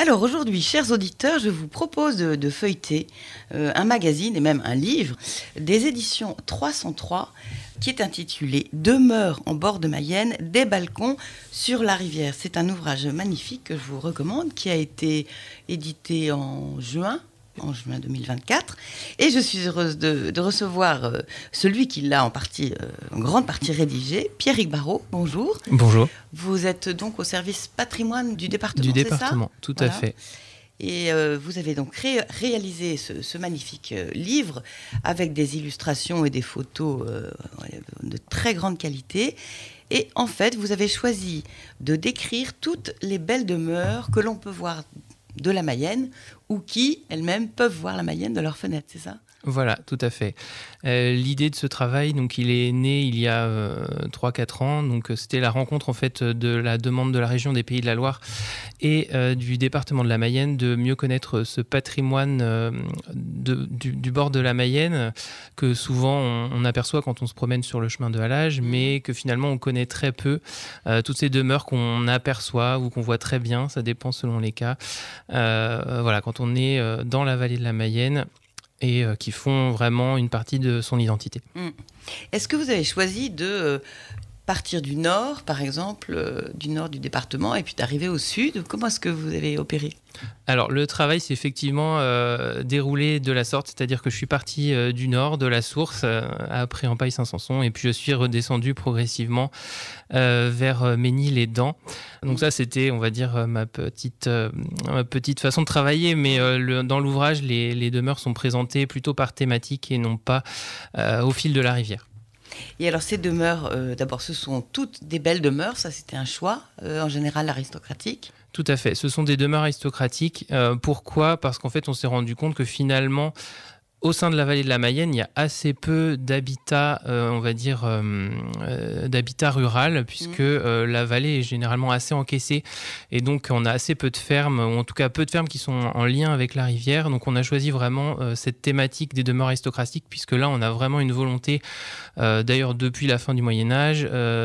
Alors aujourd'hui, chers auditeurs, je vous propose de feuilleter un magazine et même un livre des éditions 303 qui est intitulé « Demeure en bord de Mayenne, des balcons sur la rivière ». C'est un ouvrage magnifique que je vous recommande qui a été édité en juin 2024. Et je suis heureuse de recevoir celui qui l'a en grande partie rédigé, Pierrick Barraud. Bonjour. Bonjour. Vous êtes donc au service patrimoine du département, Du c'est département, ça tout à fait. Et vous avez donc réalisé ce magnifique livre avec des illustrations et des photos de très grande qualité. Et en fait, vous avez choisi de décrire toutes les belles demeures que l'on peut voir de la Mayenne ou qui, elles-mêmes, peuvent voir la Mayenne de leur fenêtre, c'est ça ? Voilà, tout à fait. L'idée de ce travail, donc, il est né il y a 3-4 ans. Donc, c'était la rencontre en fait de la demande de la région des Pays de la Loire et du département de la Mayenne de mieux connaître ce patrimoine du bord de la Mayenne que souvent on aperçoit quand on se promène sur le chemin de halage, mais que finalement on connaît très peu. Toutes ces demeures qu'on aperçoit ou qu'on voit très bien, ça dépend selon les cas. Voilà, quand on est dans la vallée de la Mayenne, et qui font vraiment une partie de son identité. Est-ce que vous avez choisi de partir du nord, par exemple, du nord du département, et puis d'arriver au sud ? Comment est-ce que vous avez opéré ? Alors, le travail s'est effectivement déroulé de la sorte, c'est-à-dire que je suis parti du nord, de la source, à Préampaille-Saint-Sanson, et puis je suis redescendu progressivement vers Ménil-les-Dents. Donc ça, c'était, on va dire, ma petite façon de travailler, mais dans l'ouvrage, les demeures sont présentées plutôt par thématique et non pas au fil de la rivière. Et alors ces demeures, d'abord ce sont toutes des belles demeures, ça c'était un choix, en général aristocratique. Tout à fait, ce sont des demeures aristocratiques. Pourquoi ? Parce qu'en fait on s'est rendu compte que finalement, au sein de la vallée de la Mayenne, il y a assez peu d'habitat, on va dire, d'habitat rural, puisque la vallée est généralement assez encaissée. Et donc, on a assez peu de fermes, ou en tout cas peu de fermes qui sont en lien avec la rivière. Donc, on a choisi vraiment cette thématique des demeures aristocratiques, puisque là, on a vraiment une volonté, d'ailleurs depuis la fin du Moyen-Âge,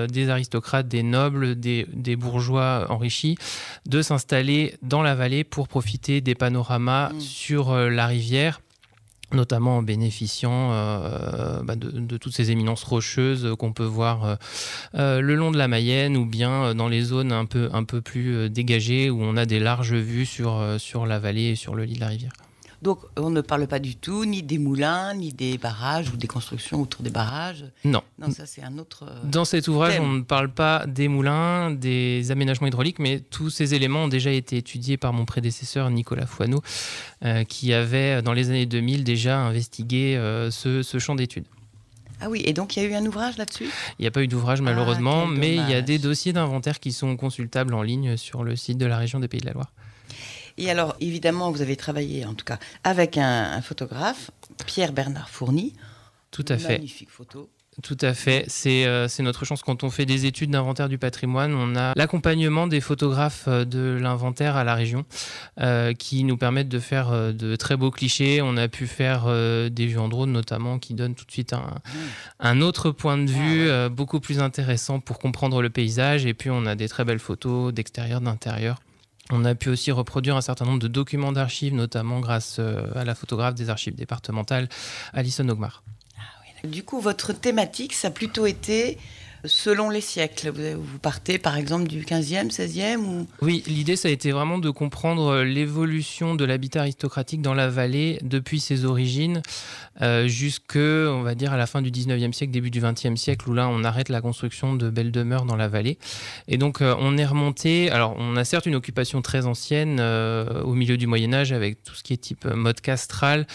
des aristocrates, des nobles, des bourgeois enrichis, de s'installer dans la vallée pour profiter des panoramas sur la rivière, notamment en bénéficiant de toutes ces éminences rocheuses qu'on peut voir le long de la Mayenne ou bien dans les zones un peu plus dégagées où on a des larges vues sur la vallée et sur le lit de la rivière. Donc on ne parle pas du tout ni des moulins, ni des barrages ou des constructions autour des barrages. Non. Non, ça c'est un autre Dans cet ouvrage, thème. on ne parle pas des moulins, des aménagements hydrauliques, mais tous ces éléments ont déjà été étudiés par mon prédécesseur Nicolas Foineau, qui avait dans les années 2000 déjà investigué ce champ d'études. Ah oui, et donc il y a eu un ouvrage là-dessus ? Il n'y a pas eu d'ouvrage malheureusement, quel mais il y a dommage. des dossiers d'inventaire qui sont consultables en ligne sur le site de la région des Pays de la Loire. Et alors, évidemment, vous avez travaillé, en tout cas, avec un photographe, Pierre-Bernard Fourny. Tout à fait. Magnifique photo. Tout à fait. C'est notre chance quand on fait des études d'inventaire du patrimoine. On a l'accompagnement des photographes de l'inventaire à la région qui nous permettent de faire de très beaux clichés. On a pu faire des vues en drone notamment qui donnent tout de suite un autre point de vue beaucoup plus intéressant pour comprendre le paysage. Et puis, on a des très belles photos d'extérieur, d'intérieur. On a pu aussi reproduire un certain nombre de documents d'archives, notamment grâce à la photographe des archives départementales, Alison Ogmar. Du coup, votre thématique, ça a plutôt été selon les siècles. Vous partez, par exemple, du 15e, 16e ou... Oui, l'idée, ça a été vraiment de comprendre l'évolution de l'habitat aristocratique dans la vallée depuis ses origines jusque, on va dire, à la fin du 19e siècle, début du 20e siècle, où là, on arrête la construction de belles demeures dans la vallée. Et donc, on est remonté... Alors, on a certes une occupation très ancienne au milieu du Moyen-Âge avec tout ce qui est type mode castral.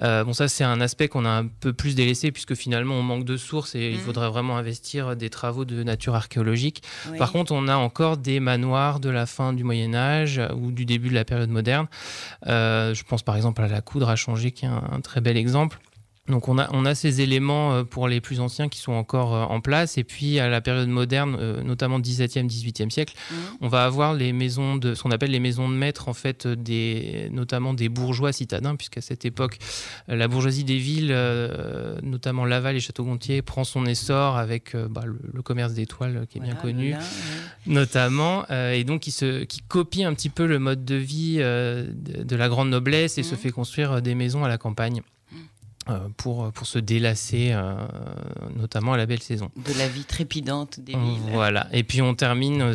Bon, ça, c'est un aspect qu'on a un peu plus délaissé puisque finalement, on manque de sources et il faudrait vraiment investir des travaux de nature archéologique. Oui. Par contre, on a encore des manoirs de la fin du Moyen-Âge ou du début de la période moderne. Je pense par exemple à la Coudre à Changé, qui est un très bel exemple. Donc on a ces éléments pour les plus anciens qui sont encore en place. Et puis à la période moderne, notamment 17e, 18e siècle, on va avoir les maisons ce qu'on appelle les maisons de maître, en fait, notamment des bourgeois citadins, puisqu'à cette époque, la bourgeoisie des villes, notamment Laval et Château-Gontier, prend son essor avec le commerce des toiles qui est bien connu, notamment, et donc qui copie un petit peu le mode de vie de la grande noblesse et se fait construire des maisons à la campagne. Pour se délasser, notamment à la belle saison. De la vie trépidante des villes. Voilà. Et puis on termine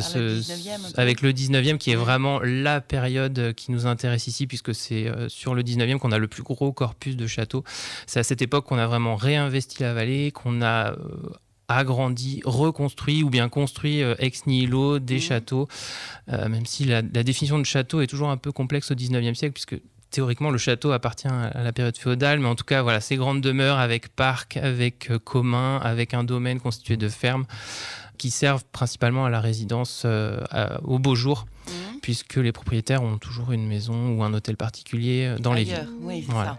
avec le 19e, qui est vraiment la période qui nous intéresse ici, puisque c'est sur le 19e qu'on a le plus gros corpus de châteaux. C'est à cette époque qu'on a vraiment réinvesti la vallée, qu'on a agrandi, reconstruit ou bien construit ex nihilo des châteaux, même si la définition de château est toujours un peu complexe au 19e siècle, puisque théoriquement, le château appartient à la période féodale, mais en tout cas, voilà, ces grandes demeures avec parc, avec commun, avec un domaine constitué de fermes qui servent principalement à la résidence au beau jour, puisque les propriétaires ont toujours une maison ou un hôtel particulier dans les villes. Oui, c'est ça.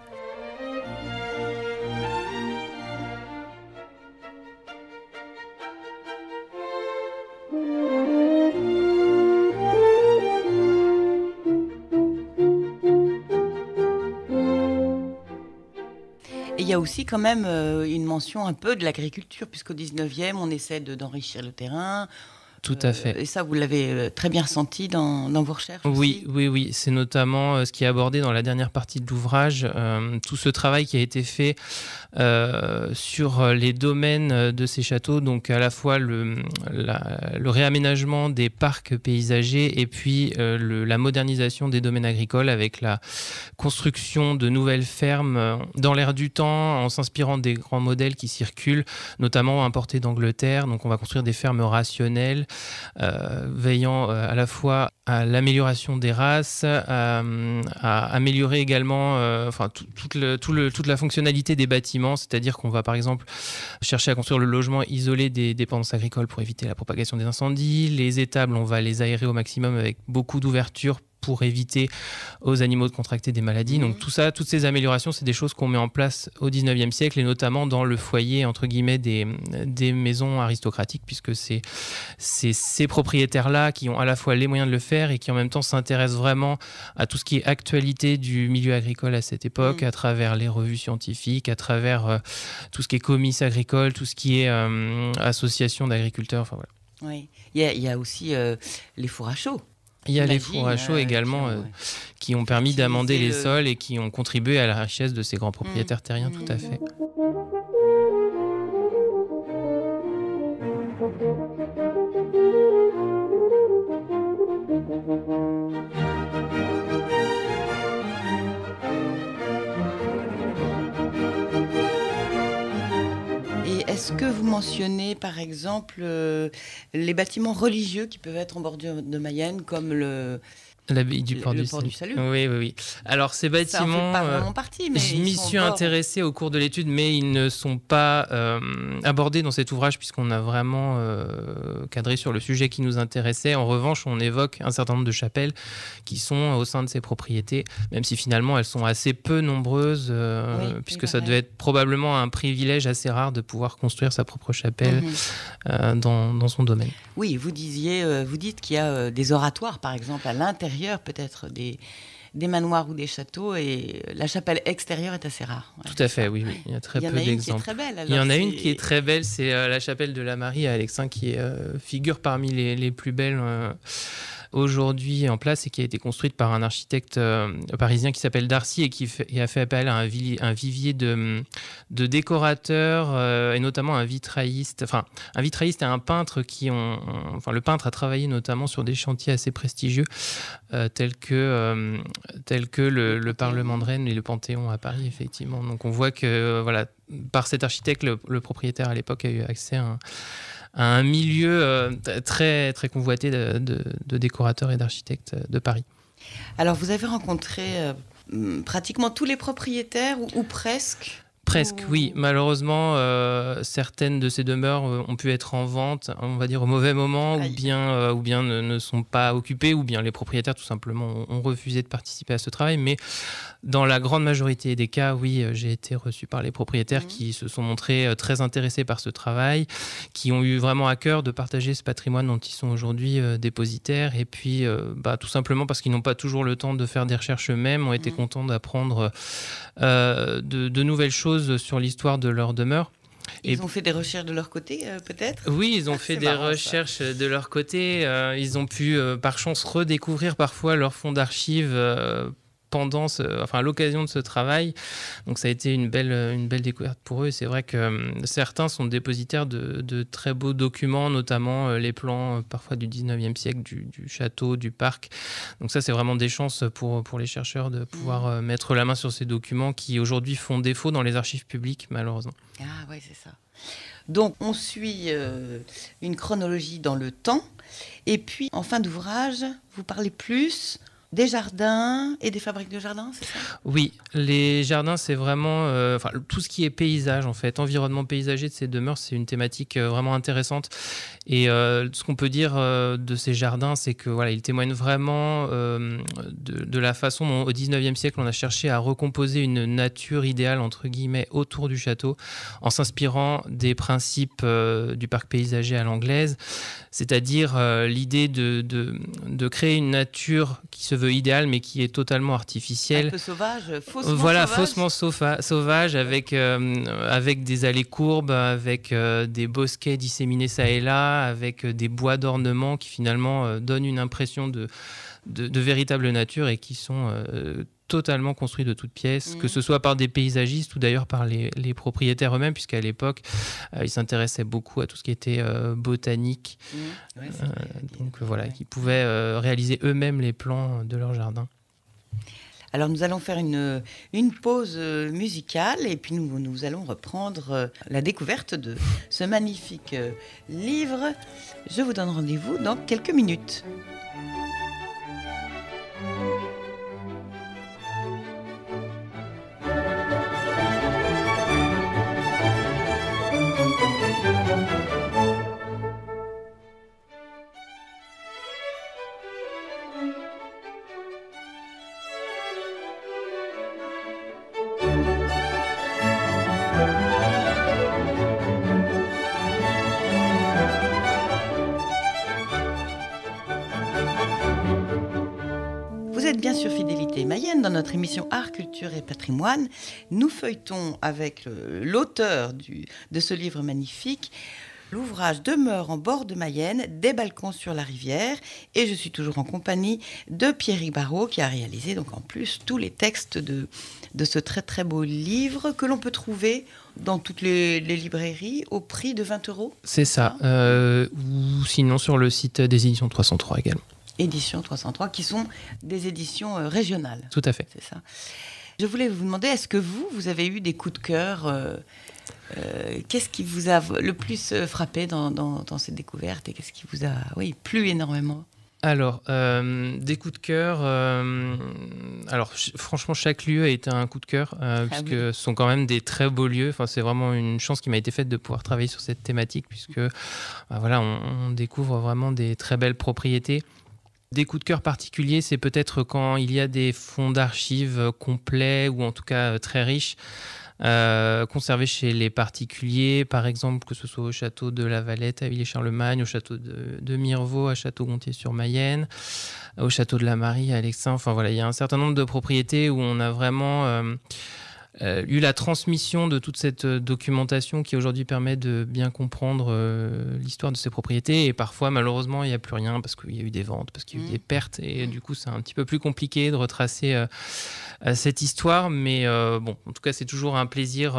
Et il y a aussi quand même une mention un peu de l'agriculture, puisqu'au 19e, on essaie d'enrichir le terrain. Tout à fait. Et ça, vous l'avez très bien ressenti dans vos recherches aussi. Oui. C'est notamment ce qui est abordé dans la dernière partie de l'ouvrage, tout ce travail qui a été fait sur les domaines de ces châteaux, donc à la fois le réaménagement des parcs paysagers et puis la modernisation des domaines agricoles avec la construction de nouvelles fermes dans l'air du temps, en s'inspirant des grands modèles qui circulent, notamment importés d'Angleterre. Donc on va construire des fermes rationnelles, veillant à la fois à l'amélioration des races, à améliorer également toute la fonctionnalité des bâtiments, c'est-à-dire qu'on va par exemple chercher à construire le logement isolé des dépendances agricoles pour éviter la propagation des incendies. Les étables, on va les aérer au maximum avec beaucoup d'ouverture pour éviter aux animaux de contracter des maladies. Donc tout ça, toutes ces améliorations, c'est des choses qu'on met en place au 19e siècle et notamment dans le foyer, entre guillemets, des maisons aristocratiques, puisque c'est ces propriétaires-là qui ont à la fois les moyens de le faire et qui en même temps s'intéressent vraiment à tout ce qui est actualité du milieu agricole à cette époque, à travers les revues scientifiques, à travers tout ce qui est comices agricoles, tout ce qui est association d'agriculteurs. Enfin, voilà. Oui, il y a aussi les fours à chaud. Il y a les fours à chaud également qui ont permis d'amender les sols et qui ont contribué à la richesse de ces grands propriétaires terriens, tout à fait. Est-ce que vous mentionnez, par exemple, les bâtiments religieux qui peuvent être en bordure de Mayenne, comme l'abbaye du Port du Salut. Oui. Alors ces bâtiments, ça en fait pas vraiment partie, mais je m'y suis intéressé au cours de l'étude, mais ils ne sont pas abordés dans cet ouvrage puisqu'on a vraiment cadré sur le sujet qui nous intéressait. En revanche, on évoque un certain nombre de chapelles qui sont au sein de ces propriétés, même si finalement elles sont assez peu nombreuses, puisque ça devait être probablement un privilège assez rare de pouvoir construire sa propre chapelle dans son domaine. Oui, vous dites qu'il y a des oratoires, par exemple, à l'intérieur peut-être des manoirs ou des châteaux, et la chapelle extérieure est assez rare. Ouais. Tout à fait, oui. Il y a très peu d'exemples. Il y en a une qui est très belle, c'est la chapelle de la Marie à Alexin, qui figure parmi les plus belles aujourd'hui en place et qui a été construite par un architecte parisien qui s'appelle Darcy et qui a fait appel à un vivier de décorateurs et notamment un vitrailliste. Enfin, un vitrailliste et un peintre le peintre a travaillé notamment sur des chantiers assez prestigieux tels que le Parlement de Rennes et le Panthéon à Paris, effectivement. Donc on voit que par cet architecte, le propriétaire à l'époque a eu accès à un milieu très, très convoité de décorateurs et d'architectes de Paris. Alors, vous avez rencontré pratiquement tous les propriétaires, ou presque ? Presque, oui. Malheureusement, certaines de ces demeures ont pu être en vente, on va dire, au mauvais moment, ou bien ne sont pas occupées, ou bien les propriétaires, tout simplement, ont refusé de participer à ce travail. Mais dans la grande majorité des cas, oui, j'ai été reçu par les propriétaires qui se sont montrés très intéressés par ce travail, qui ont eu vraiment à cœur de partager ce patrimoine dont ils sont aujourd'hui dépositaires. Et puis, tout simplement parce qu'ils n'ont pas toujours le temps de faire des recherches eux-mêmes, ont été contents d'apprendre de nouvelles choses sur l'histoire de leur demeure. Ils ont fait des recherches de leur côté, peut-être ? Oui, ils ont fait des recherches de leur côté. Ils ont pu, par chance, redécouvrir parfois leur fonds d'archives à l'occasion de ce travail. Donc ça a été une belle découverte pour eux. Et c'est vrai que certains sont dépositaires de très beaux documents, notamment les plans parfois du 19e siècle du château, du parc. Donc ça, c'est vraiment des chances pour les chercheurs de pouvoir mettre la main sur ces documents qui aujourd'hui font défaut dans les archives publiques, malheureusement. Ah oui, c'est ça. Donc on suit une chronologie dans le temps. Et puis en fin d'ouvrage, vous parlez plus des jardins et des fabriques de jardins, c'est ça ? Oui, les jardins, c'est vraiment tout ce qui est paysage, en fait. Environnement paysager de ces demeures, c'est une thématique vraiment intéressante. Et ce qu'on peut dire de ces jardins, c'est que ils témoignent vraiment de la façon dont, au 19e siècle, on a cherché à recomposer une nature idéale, entre guillemets, autour du château, en s'inspirant des principes du parc paysager à l'anglaise, c'est-à-dire l'idée de créer une nature qui se veut idéale, mais qui est totalement artificielle. Un peu sauvage, faussement sauvage, avec des allées courbes, avec des bosquets disséminés ça et là, avec des bois d'ornement qui finalement donnent une impression de véritable nature et qui sont totalement construits de toutes pièces, que ce soit par des paysagistes ou d'ailleurs par les propriétaires eux-mêmes, puisqu'à l'époque, ils s'intéressaient beaucoup à tout ce qui était botanique. Qui pouvaient réaliser eux-mêmes les plans de leur jardin. Alors nous allons faire une pause musicale et puis nous allons reprendre la découverte de ce magnifique livre. Je vous donne rendez-vous dans quelques minutes. Vous êtes bien sur Fidélité Mayenne, dans notre émission Art, Culture et Patrimoine. Nous feuilletons avec l'auteur de ce livre magnifique, l'ouvrage Demeure en bord de Mayenne, des balcons sur la rivière. Et je suis toujours en compagnie de Pierrick Barrault, qui a réalisé donc en plus tous les textes de ce très très beau livre que l'on peut trouver dans toutes les librairies au prix de 20 €. C'est ça, ou sinon sur le site des éditions 303 également. Éditions 303, qui sont des éditions régionales. Tout à fait. C'est ça. Je voulais vous demander, est-ce que vous avez eu des coups de cœur qu'est-ce qui vous a le plus frappé dans cette découverte et qu'est-ce qui vous a plu énormément ? Alors, des coups de cœur. Franchement, chaque lieu a été un coup de cœur, puisque ce sont quand même des très beaux lieux. Enfin, c'est vraiment une chance qui m'a été faite de pouvoir travailler sur cette thématique, puisque on découvre vraiment des très belles propriétés. Des coups de cœur particuliers, c'est peut-être quand il y a des fonds d'archives complets ou en tout cas très riches, conservés chez les particuliers, par exemple que ce soit au château de la Valette à Villers-Charlemagne, au château de Mirevaux à Château-Gontier-sur-Mayenne, au château de la Marie à Alexin. Enfin voilà, il y a un certain nombre de propriétés où on a vraiment eu la transmission de toute cette documentation qui aujourd'hui permet de bien comprendre l'histoire de ces propriétés. Et parfois, malheureusement, il n'y a plus rien parce qu'il y a eu des ventes, parce qu'il y a eu des pertes. Et du coup, c'est un petit peu plus compliqué de retracer cette histoire. Mais en tout cas, c'est toujours un plaisir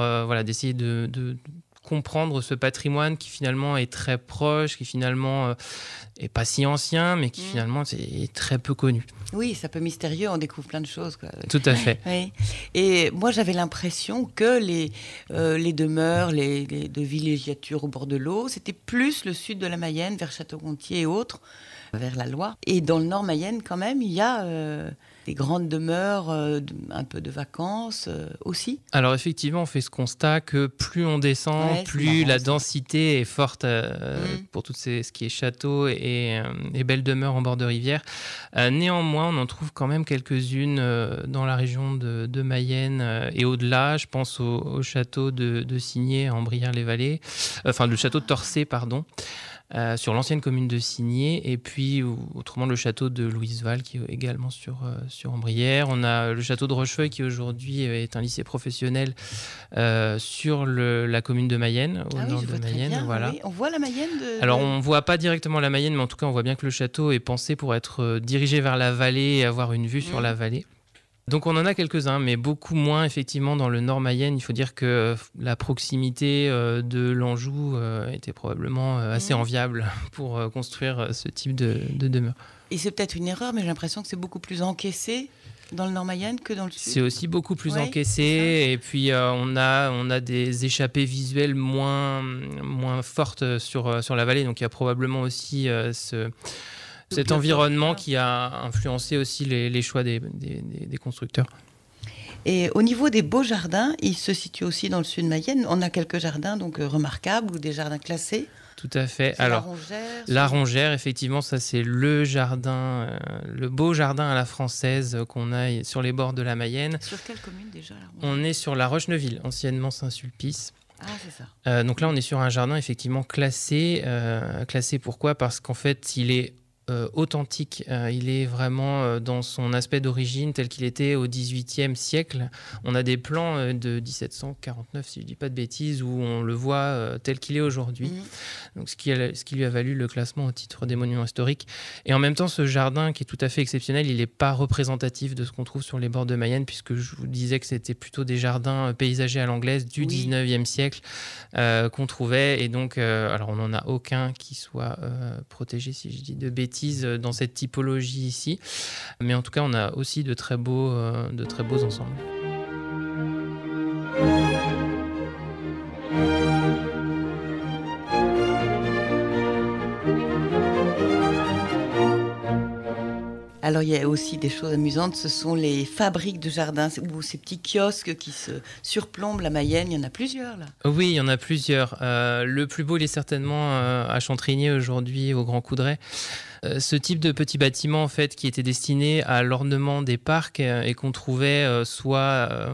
d'essayer de comprendre ce patrimoine qui finalement est très proche, qui finalement est pas si ancien, mais qui finalement est très peu connu. Oui, c'est un peu mystérieux, on découvre plein de choses, quoi. Tout à fait. Oui. Et moi, j'avais l'impression que les demeures, de villégiature au bord de l'eau, c'était plus le sud de la Mayenne, vers Château-Gontier et autres, vers la Loire. Et dans le nord Mayenne, quand même, il y a des grandes demeures, un peu de vacances aussi? Alors effectivement, on fait ce constat que plus on descend, plus la densité est forte pour tout ce qui est château et belles demeures en bord de rivière. Néanmoins, on en trouve quand même quelques-unes dans la région de Mayenne et au-delà. Je pense au château de Cigné en Brière-les-Vallées, enfin le château de Torcé, pardon. Sur l'ancienne commune de Cigné, et puis autrement le château de Louiseval qui est également sur Ambrières. On a le château de Rochefeuille qui aujourd'hui est un lycée professionnel sur la commune de Mayenne, au nord de Mayenne. Bien, voilà. Oui. On voit la Mayenne Alors on ne voit pas directement la Mayenne, mais en tout cas on voit bien que le château est pensé pour être dirigé vers la vallée et avoir une vue sur la vallée. Donc on en a quelques-uns, mais beaucoup moins effectivement dans le nord Mayenne. Il faut dire que la proximité de l'Anjou était probablement assez enviable pour construire ce type de demeure. Et c'est peut-être une erreur, mais j'ai l'impression que c'est beaucoup plus encaissé dans le nord Mayenne que dans le sud. C'est aussi beaucoup plus encaissé, et puis on a des échappées visuelles moins fortes sur la vallée. Donc il y a probablement aussi cet environnement qui a influencé aussi les choix des constructeurs. Et au niveau des beaux jardins, ils se situent aussi dans le sud de Mayenne. On a quelques jardins donc remarquables ou des jardins classés. Tout à fait. Alors, la Rongère, effectivement, ça c'est le jardin, le beau jardin à la française qu'on a sur les bords de la Mayenne. Sur quelle commune déjà, la Rongère ? On est sur la Roche-Neuville, anciennement Saint-Sulpice. Ah, c'est ça. Donc là, on est sur un jardin effectivement classé. Classé pourquoi ? Parce qu'en fait, il est authentique. Il est vraiment dans son aspect d'origine tel qu'il était au XVIIIe siècle. On a des plans de 1749, si je ne dis pas de bêtises, où on le voit tel qu'il est aujourd'hui. Donc, ce qui lui a valu le classement au titre des monuments historiques. Et en même temps, ce jardin qui est tout à fait exceptionnel, il n'est pas représentatif de ce qu'on trouve sur les bords de Mayenne, puisque je vous disais que c'était plutôt des jardins paysagers à l'anglaise du XIXe siècle qu'on trouvait. Et donc, alors on n'en a aucun qui soit protégé, si je dis de bêtises, dans cette typologie ici, mais en tout cas on a aussi de très beaux ensembles. Alors, il y a aussi des choses amusantes, ce sont les fabriques de jardins, ou ces petits kiosques qui se surplombent la Mayenne. Il y en a plusieurs, là. Oui, il y en a plusieurs. Le plus beau, il est certainement à Chantrigné, aujourd'hui, au Grand Coudray. Ce type de petit bâtiment en fait, qui était destiné à l'ornement des parcs et qu'on trouvait soit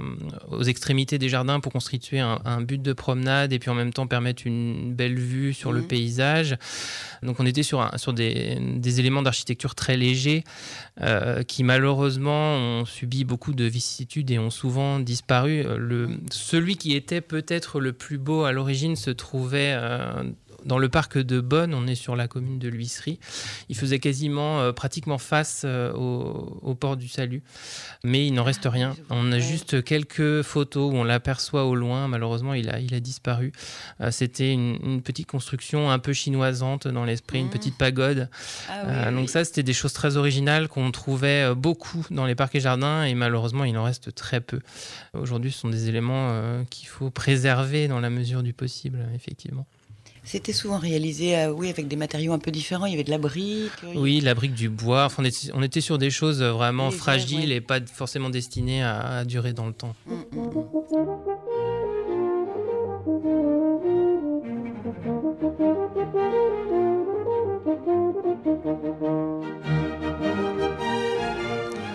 aux extrémités des jardins pour constituer un but de promenade et puis en même temps permettre une belle vue sur le paysage. Donc on était sur des éléments d'architecture très légers qui malheureusement ont subi beaucoup de vicissitudes et ont souvent disparu. Celui qui était peut-être le plus beau à l'origine se trouvait dans le parc de Bonne, on est sur la commune de l'Huisserie. Il faisait quasiment, pratiquement face au port du Salut. Mais il n'en reste rien. On a juste quelques photos où on l'aperçoit au loin. Malheureusement, il a disparu. C'était une petite construction un peu chinoisante dans l'esprit, une petite pagode. Donc ça, c'était des choses très originales qu'on trouvait beaucoup dans les parcs et jardins. Et malheureusement, il en reste très peu. Aujourd'hui, ce sont des éléments qu'il faut préserver dans la mesure du possible, effectivement. C'était souvent réalisé avec des matériaux un peu différents. Il y avait de la brique. Oui, la brique, du bois. Enfin, on était sur des choses vraiment fragiles et pas forcément destinées à durer dans le temps.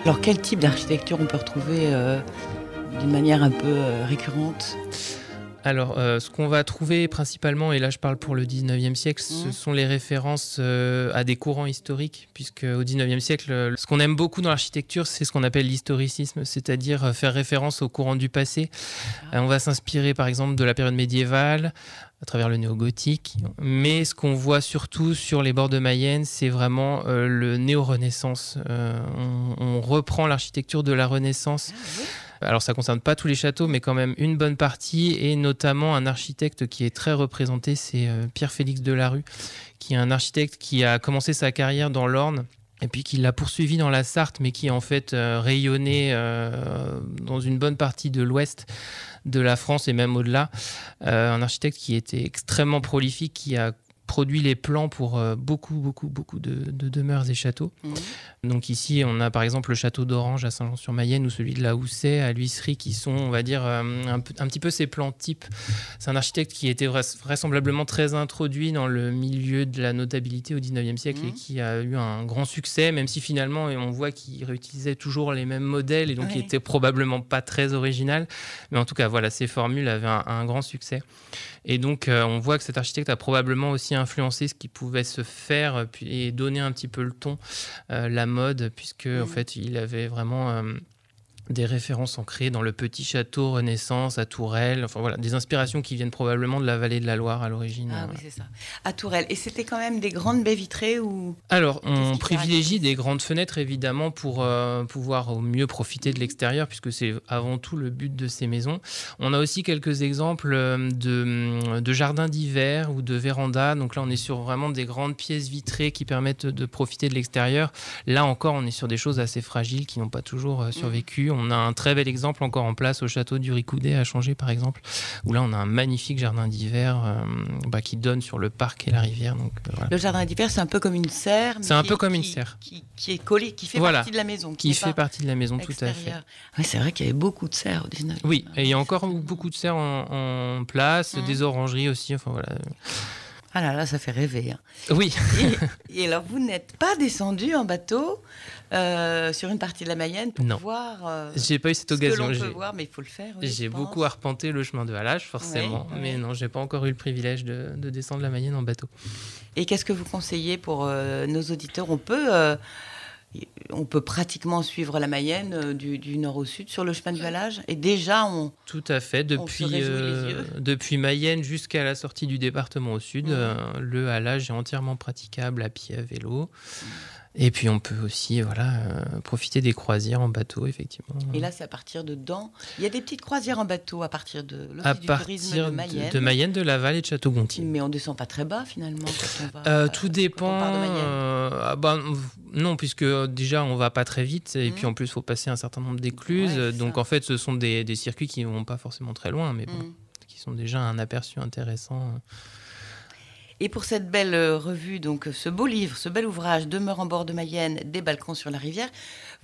Alors, quel type d'architecture on peut retrouver d'une manière un peu récurrente ? Alors, ce qu'on va trouver principalement, et là je parle pour le 19e siècle, ce sont les références à des courants historiques, puisque au 19e siècle, ce qu'on aime beaucoup dans l'architecture, c'est ce qu'on appelle l'historicisme, c'est-à-dire faire référence aux courants du passé. On va s'inspirer par exemple de la période médiévale, à travers le néo-gothique, mais ce qu'on voit surtout sur les bords de Mayenne, c'est vraiment le néo-renaissance. On reprend l'architecture de la Renaissance. Alors ça ne concerne pas tous les châteaux, mais quand même une bonne partie, et notamment un architecte qui est très représenté, c'est Pierre-Félix Delarue, qui est un architecte qui a commencé sa carrière dans l'Orne, et puis qui l'a poursuivi dans la Sarthe, mais qui en fait rayonnait dans une bonne partie de l'ouest de la France et même au-delà. Un architecte qui était extrêmement prolifique, qui a produit les plans pour beaucoup de demeures et châteaux. Donc ici, on a par exemple le château d'Orange à Saint-Jean-sur-Mayenne ou celui de la Houssaye à l'Huisserie qui sont, on va dire, un petit peu ses plans types. C'est un architecte qui était vraisemblablement très introduit dans le milieu de la notabilité au 19e siècle et qui a eu un grand succès, même si finalement, on voit qu'il réutilisait toujours les mêmes modèles et donc il était probablement pas très original. Mais en tout cas, voilà, ses formules avaient un grand succès. Et donc, on voit que cet architecte a probablement aussi influencé ce qui pouvait se faire et donner un petit peu le ton, la mode, puisque en fait, il avait vraiment des références ancrées dans le petit château Renaissance à Tourelle. Enfin voilà, des inspirations qui viennent probablement de la vallée de la Loire à l'origine. Ah oui, c'est ça. À Tourelle. Et c'était quand même des grandes baies vitrées ou... Alors, on privilégie des grandes fenêtres évidemment pour pouvoir au mieux profiter de l'extérieur, puisque c'est avant tout le but de ces maisons. On a aussi quelques exemples de jardins d'hiver ou de vérandas. Donc là, on est sur vraiment des grandes pièces vitrées qui permettent de profiter de l'extérieur. Là encore, on est sur des choses assez fragiles qui n'ont pas toujours survécu. On a un très bel exemple encore en place au château du Ricoudet à Changé, par exemple, où là, on a un magnifique jardin d'hiver qui donne sur le parc et la rivière. Donc, voilà. Le jardin d'hiver, c'est un peu comme une serre. C'est un peu comme une serre. Qui est collée, qui fait partie de la maison. Qui fait partie de la maison, tout à fait. Oui, c'est vrai qu'il y avait beaucoup de serres au 19e. Oui, et il y a encore beaucoup de serres en place, des orangeries aussi. Enfin, voilà. Ah là là, ça fait rêver. Hein. Oui. Et alors, vous n'êtes pas descendu en bateau sur une partie de la Mayenne pour voir j'ai pas eu cette occasion. Ce que l'on peut voir, mais il faut le faire. Oui, j'ai beaucoup arpenté le chemin de halage, forcément. Ouais, mais non, j'ai pas encore eu le privilège de descendre la Mayenne en bateau. Et qu'est-ce que vous conseillez pour nos auditeurs ? On peut pratiquement suivre la Mayenne du nord au sud sur le chemin du halage. Et déjà, tout à fait. Depuis Mayenne jusqu'à la sortie du département au sud, le halage est entièrement praticable à pied, à vélo. Et puis on peut aussi profiter des croisières en bateau, effectivement. Et là, c'est à partir de Dans. Il y a des petites croisières en bateau à partir de l'Office du tourisme de Mayenne. De Mayenne, de Laval et de Château-Gontier. Mais on ne descend pas très bas, finalement, quand on va, tout dépend. Quand on part de Mayenne. Non, puisque déjà, on ne va pas très vite. Et puis en plus, il faut passer un certain nombre d'écluses. Donc en fait, ce sont des circuits qui ne vont pas forcément très loin, mais qui sont déjà un aperçu intéressant. Et pour cette belle revue, donc ce beau livre, ce bel ouvrage, Demeure en bord de Mayenne, des balcons sur la rivière,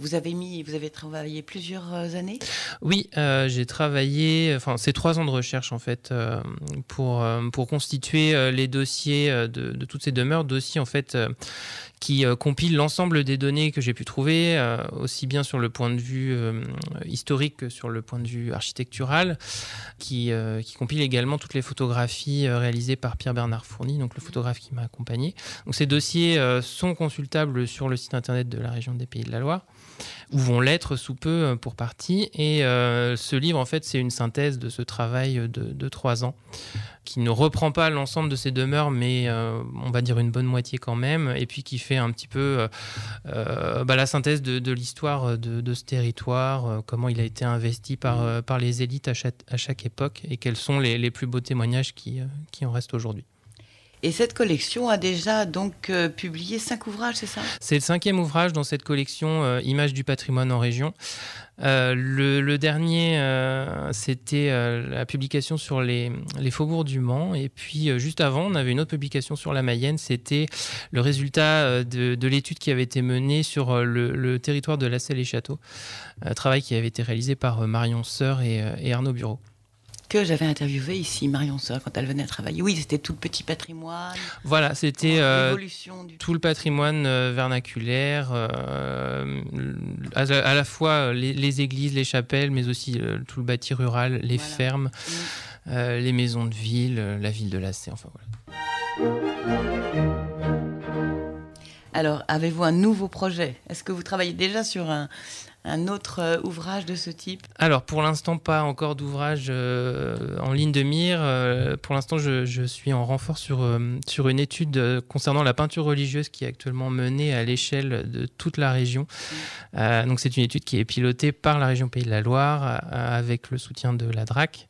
vous avez travaillé plusieurs années ? Oui, j'ai travaillé, c'est 3 ans de recherche en fait, pour constituer les dossiers de toutes ces demeures, dossiers en fait qui compile l'ensemble des données que j'ai pu trouver, aussi bien sur le point de vue historique que sur le point de vue architectural, qui compile également toutes les photographies réalisées par Pierre-Bernard Fourny, donc le photographe qui m'a accompagné. Donc ces dossiers sont consultables sur le site internet de la région des Pays de la Loire, où vont l'être sous peu pour partie. Et ce livre, en fait, c'est une synthèse de ce travail de 3 ans, qui ne reprend pas l'ensemble de ces demeures, mais on va dire une bonne moitié quand même, et puis qui fait un petit peu la synthèse de l'histoire de ce territoire, comment il a été investi par les élites à chaque époque, et quels sont les plus beaux témoignages qui en restent aujourd'hui. Et cette collection a déjà donc publié 5 ouvrages, c'est ça ? C'est le 5e ouvrage dans cette collection Images du patrimoine en région. Le dernier, c'était la publication sur les faubourgs du Mans. Et puis, juste avant, on avait une autre publication sur la Mayenne. C'était le résultat de l'étude qui avait été menée sur le territoire de Lassay-les-Châteaux. Travail qui avait été réalisé par Marion Sœur et Arnaud Bureau. Que j'avais interviewé ici, Marion Sœur, quand elle venait travailler. Oui, c'était tout le petit patrimoine. Voilà, c'était tout le patrimoine vernaculaire, à la fois les églises, les chapelles, mais aussi tout le bâti rural, les fermes, les maisons de ville, la ville de Lassay, enfin voilà. Alors, avez-vous un nouveau projet ? Est-ce que vous travaillez déjà sur un autre ouvrage de ce type ? Alors, pour l'instant, pas encore d'ouvrage en ligne de mire. Pour l'instant, je suis en renfort sur une étude concernant la peinture religieuse qui est actuellement menée à l'échelle de toute la région. Donc, c'est une étude qui est pilotée par la région Pays de la Loire avec le soutien de la DRAC.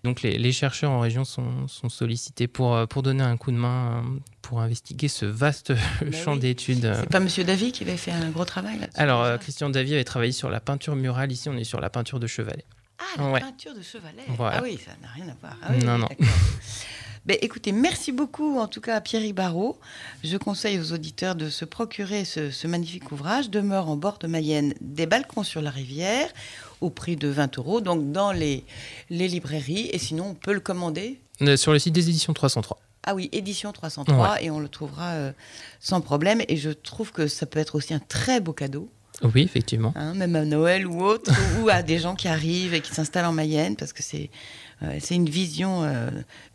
Donc, les chercheurs en région sont sollicités pour donner un coup de main pour investiguer ce vaste champ d'études. C'est pas Monsieur Davy qui avait fait un gros travail là-dessus ? Alors, Christian Davy avait travaillé sur la peinture murale. Ici, on est sur la peinture de chevalet. Ah, la peinture de chevalet. Voilà. Ah oui, ça n'a rien à voir. Ah oui, non. Ben, écoutez, merci beaucoup en tout cas à Pierre Barraud. Je conseille aux auditeurs de se procurer ce magnifique ouvrage, Demeure en bord de Mayenne, des balcons sur la rivière, au prix de 20 €, donc dans les librairies. Et sinon, on peut le commander sur le site des éditions 303. Ah oui, édition 303, et on le trouvera sans problème. Et je trouve que ça peut être aussi un très beau cadeau. Oui, effectivement. Même à Noël ou autre, ou à des gens qui arrivent et qui s'installent en Mayenne, parce que c'est une vision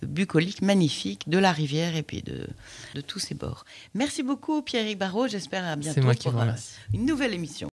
bucolique magnifique de la rivière et puis de tous ses bords. Merci beaucoup Pierre Barraud, j'espère à bientôt C'est moi qui vous pour remercie. une nouvelle émission.